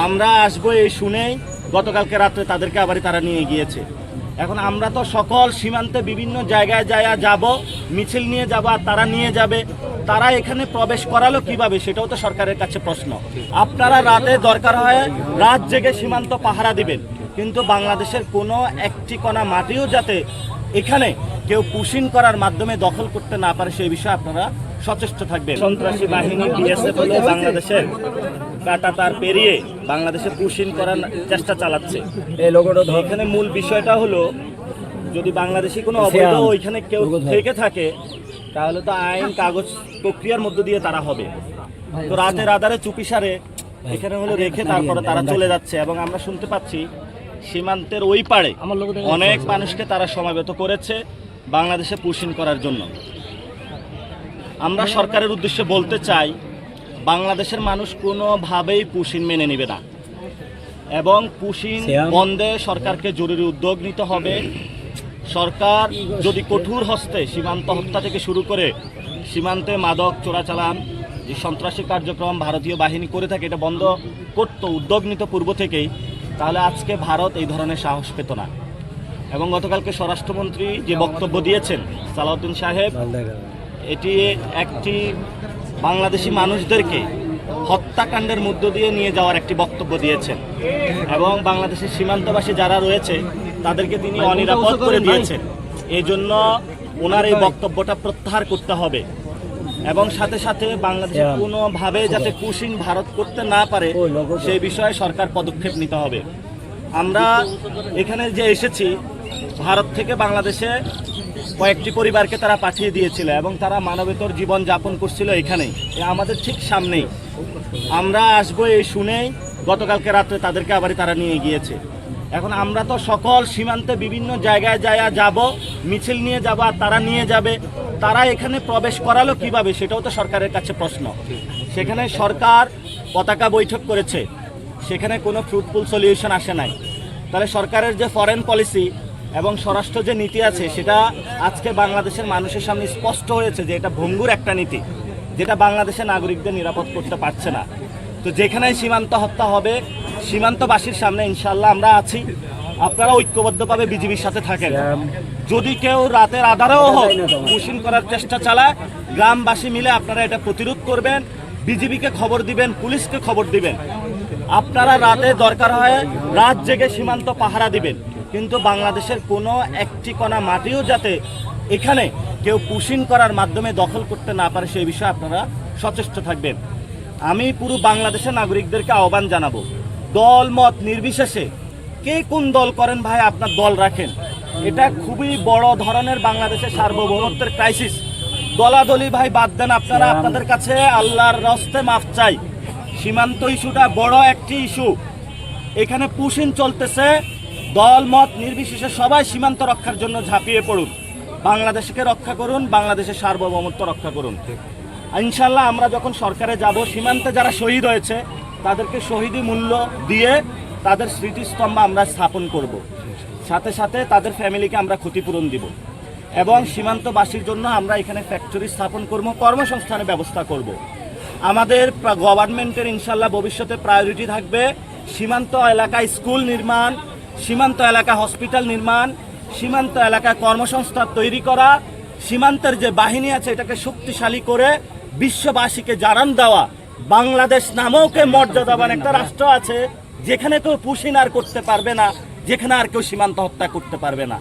আমরা আসবো এই শুনেই গতকালকে রাত্রে তাদেরকে আবারই তারা নিয়ে গিয়েছে। এখন আমরা তো সকল সীমান্তে বিভিন্ন জায়গায় যাব, মিছিল নিয়ে যাব, আর তারা নিয়ে যাবে। তারা এখানে প্রবেশ করালো কিভাবে, সেটাও তো সরকারের কাছে প্রশ্ন। আপনারা রাতে দরকার হয় রাত জেগে সীমান্ত পাহারা দিবেন, কিন্তু বাংলাদেশের কোনো একটি কণা মাটিও যাতে এখানে কেউ পুশিং করার মাধ্যমে দখল করতে না পারে সেই বিষয়ে আপনারা সচেষ্ট থাকবেন। সন্ত্রাসী বাহিনী বিএসএফ হলো বাংলাদেশের কাটা তার পেরিয়ে বাংলাদেশে পুশিং করার চেষ্টা চালাচ্ছে। এই লোগোটা এখানে মূল বিষয়টা হলো, যদি বাংলাদেশি কোনো অবৈধ ওইখানে কেউ থেকে থাকে তাহলে তো আইন কাগজ প্রক্রিয়ার মধ্য দিয়ে তারা হবে। তো রাতের আধারে চুপিসারে এখানে হলো রেখে তারপরে তারা চলে যাচ্ছে। এবং আমরা শুনতে পাচ্ছি সীমান্তের ওই পাড়ে অনেক মানুষকে তারা সমাবেত করেছে বাংলাদেশে পুশিং করার জন্য। আমরা সরকারের উদ্দেশ্যে বলতে চাই, বাংলাদেশের মানুষ কোনোভাবেই পুশিং মেনে নেবে না, এবং পুশিং বন্ধে সরকারকে জরুরি উদ্যোগ নিতে হবে। সরকার যদি কঠোর হস্তে সীমান্ত হত্যা থেকে শুরু করে সীমান্তে মাদক চোরাচালান, যে সন্ত্রাসী কার্যক্রম ভারতীয় বাহিনী করে থাকে, এটা বন্ধ করতো, উদ্যোগ নিত পূর্ব থেকেই, তাহলে আজকে ভারত এই ধরনের সাহস পেত না। এবং গতকালকে স্বরাষ্ট্রমন্ত্রী যে বক্তব্য দিয়েছেন সালাউদ্দিন সাহেব, এটি একটি বাংলাদেশি মানুষদেরকে হত্যাকাণ্ডের মধ্য দিয়ে নিয়ে যাওয়ার একটি বক্তব্য দিয়েছেন, এবং বাংলাদেশের সীমান্তবাসী যারা রয়েছে তাদেরকে তিনি অনিরাপদ করে দিয়েছেন। এই জন্য ওনার এই বক্তব্যটা প্রত্যাহার করতে হবে, এবং সাথে সাথে বাংলাদেশে কোনোভাবে যাতে পুশিং ভারত করতে না পারে সেই বিষয়ে সরকার পদক্ষেপ নিতে হবে। আমরা এখানে যে এসেছি, ভারত থেকে বাংলাদেশে কয়েকটি পরিবারকে তারা পাঠিয়ে দিয়েছিল, এবং তারা মানবেতর জীবন যাপন করছিল এখানেই, আমাদের ঠিক সামনেই। আমরা আসবো এই শুনেই গতকালকে রাত্রে তাদেরকে আবারই তারা নিয়ে গিয়েছে। এখন আমরা তো সকল সীমান্তে বিভিন্ন জায়গায় যাব, মিছিল নিয়ে যাব, আর তারা নিয়ে যাবে। তারা এখানে প্রবেশ করালো কিভাবে, সেটাও তো সরকারের কাছে প্রশ্ন। সেখানে সরকার পতাকা বৈঠক করেছে, সেখানে কোনো ফ্রুটফুল সলিউশন আসে নাই। তাহলে সরকারের যে ফরেন পলিসি এবং স্বরাষ্ট্র যে নীতি আছে, সেটা আজকে বাংলাদেশের মানুষের সামনে স্পষ্ট হয়েছে যে এটা ভঙ্গুর একটা নীতি, যেটা বাংলাদেশের নাগরিকদের নিরাপদ করতে পারছে না। তো যেখানেই সীমান্ত হত্যা হবে, সীমান্তবাসীর সামনে ইনশাল্লাহ আমরা আছি। আপনারা ঐক্যবদ্ধভাবে বিজিবির সাথে থাকেন। যদি কেউ রাতের আধারেও হোক পুশিং করার চেষ্টা চালায়, গ্রামবাসী মিলে আপনারা এটা প্রতিরোধ করবেন, বিজিবিকে খবর দিবেন, পুলিশকে খবর দিবেন। আপনারা রাতে দরকার হয় রাত জেগে সীমান্ত পাহারা দিবেন, কিন্তু বাংলাদেশের কোনো একটি কণা মাটিও যাতে এখানে কেউ পুশিং করার মাধ্যমে দখল করতে না পারে সেই বিষয়ে আপনারা সচেষ্ট থাকবেন। আমি পুরো বাংলাদেশের নাগরিকদেরকে আহ্বান জানাবো, দল মত নির্বিশেষে কে কোন দল করেন ভাই, আপনার দল রাখেন। এটা খুবই বড় ধরনের বাংলাদেশের সার্বভৌমত্বের ক্রাইসিস। দলাদলি ভাই বাদ দেন, আপনারা আপনাদের কাছে আল্লাহর রাস্তে মাফ চাই। সীমান্ত ইস্যুটা বড় একটি ইস্যু, এখানে পুশিং চলতেছে। দল মত নির্বিশেষে সবাই সীমান্ত রক্ষার জন্য ঝাঁপিয়ে পড়ুন, বাংলাদেশকে রক্ষা করুন, বাংলাদেশের সার্বভৌমত্ব রক্ষা করুন। ইনশাল্লাহ আমরা যখন সরকারে যাব, সীমান্তে যারা শহীদ হয়েছে তাদেরকে শহীদি মূল্য দিয়ে তাদের স্মৃতিস্তম্ভ আমরা স্থাপন করব। সাথে সাথে তাদের ফ্যামিলিকে আমরা ক্ষতিপূরণ দিব, এবং সীমান্তবাসীর জন্য আমরা এখানে ফ্যাক্টরি স্থাপন করব, কর্মসংস্থানের ব্যবস্থা করব। আমাদের গভর্নমেন্টের ইনশাল্লাহ ভবিষ্যতে প্রায়োরিটি থাকবে সীমান্ত এলাকায় স্কুল নির্মাণ, সীমান্ত এলাকায় হসপিটাল নির্মাণ, সীমান্ত এলাকায় কর্মসংস্থান তৈরি করা, সীমান্তের যে বাহিনী আছে এটাকে শক্তিশালী করে বিশ্ববাসীকে জানান দেওয়া। বাংলাদেশ নামক মর্যাদাবান একটা রাষ্ট্র আছে যেখানে কেউ পুশিং আর করতে পারবে না, যেখানে আর কেউ সীমান্ত হত্যা করতে পারবে না।